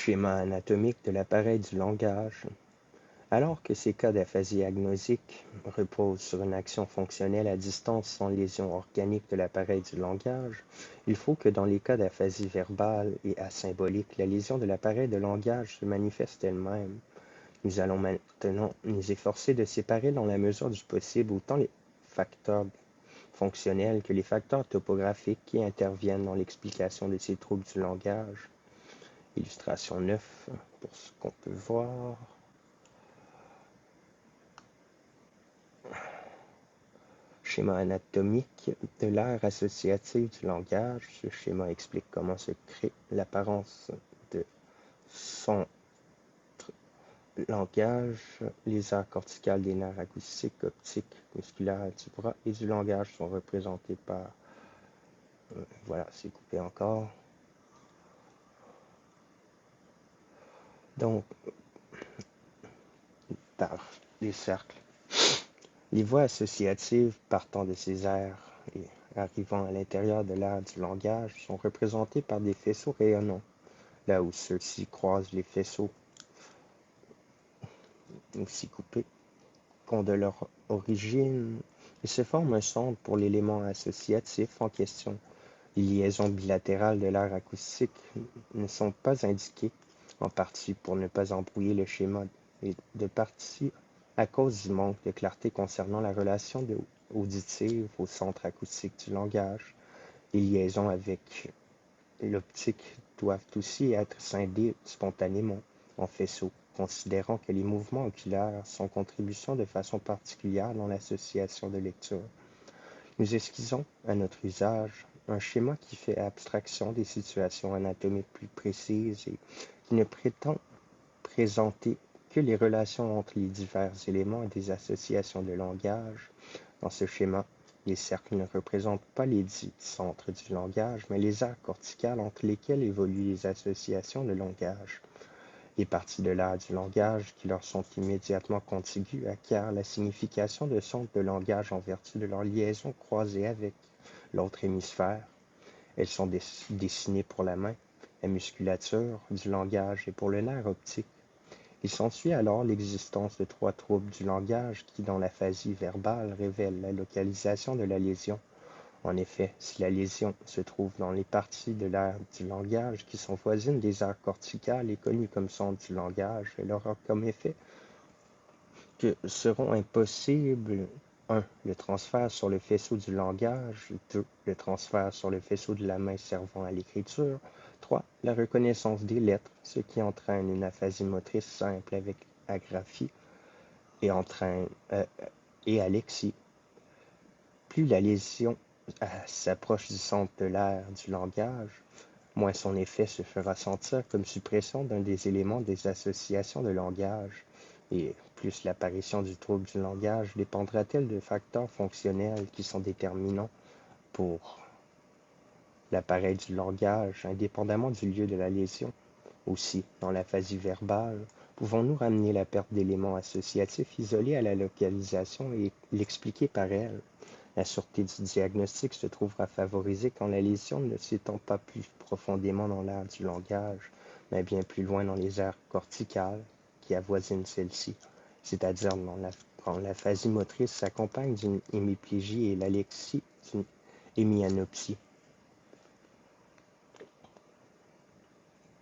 Schéma anatomique de l'appareil du langage. Alors que ces cas d'aphasie agnosique reposent sur une action fonctionnelle à distance sans lésion organique de l'appareil du langage, il faut que dans les cas d'aphasie verbale et asymbolique, la lésion de l'appareil de langage se manifeste elle-même. Nous allons maintenant nous efforcer de séparer dans la mesure du possible autant les facteurs fonctionnels que les facteurs topographiques qui interviennent dans l'explication de ces troubles du langage. Illustration 9, pour ce qu'on peut voir. Schéma anatomique de l'aire associative du langage. Ce schéma explique comment se crée l'apparence de son langage. Les aires corticales des nerfs acoustiques, optiques, musculaires du bras et du langage sont représentées par... voilà, c'est coupé encore. Donc, par les cercles. Les voies associatives partant de ces aires et arrivant à l'intérieur de l'aire du langage sont représentées par des faisceaux rayonnants, là où ceux-ci croisent les faisceaux aussi coupés qu'ont de leur origine et se forment un centre pour l'élément associatif en question. Les liaisons bilatérales de l'aire acoustique ne sont pas indiquées, en partie pour ne pas embrouiller le schéma et de partie à cause du manque de clarté concernant la relation auditive au centre acoustique du langage. Les liaisons avec l'optique doivent aussi être scindées spontanément en faisceaux, considérant que les mouvements oculaires sont contributions de façon particulière dans l'association de lecture. Nous esquissons, à notre usage, un schéma qui fait abstraction des situations anatomiques plus précises et qui ne prétend présenter que les relations entre les divers éléments et des associations de langage. Dans ce schéma, les cercles ne représentent pas les dits centres du langage, mais les aires corticales entre lesquelles évoluent les associations de langage. Les parties de l'aire du langage qui leur sont immédiatement contiguës acquièrent la signification de centre de langage en vertu de leur liaison croisée avec l'autre hémisphère. Elles sont dessinées pour la main, la musculature du langage et pour le nerf optique. Il s'ensuit alors l'existence de 3 troubles du langage qui, dans l'aphasie verbale, révèlent la localisation de la lésion. En effet, si la lésion se trouve dans les parties de l'aire du langage qui sont voisines des aires corticales et connues comme centre du langage, elle aura comme effet que seront impossibles 1. Le transfert sur le faisceau du langage. 2. Le transfert sur le faisceau de la main servant à l'écriture. 3. La reconnaissance des lettres, ce qui entraîne une aphasie motrice simple avec agraphie et alexie. Plus la lésion s'approche du centre de l'aire du langage, moins son effet se fera sentir comme suppression d'un des éléments des associations de langage, et plus l'apparition du trouble du langage dépendra-t-elle de facteurs fonctionnels qui sont déterminants pour l'appareil du langage, indépendamment du lieu de la lésion. Aussi, dans l'aphasie verbale, pouvons-nous ramener la perte d'éléments associatifs isolés à la localisation et l'expliquer par elle? La sûreté du diagnostic se trouvera favorisée quand la lésion ne s'étend pas plus profondément dans l'aire du langage, mais bien plus loin dans les aires corticales qui avoisinent celle-ci, c'est-à-dire quand l'aphasie motrice s'accompagne d'une hémiplégie et l'alexie d'une hémianopsie.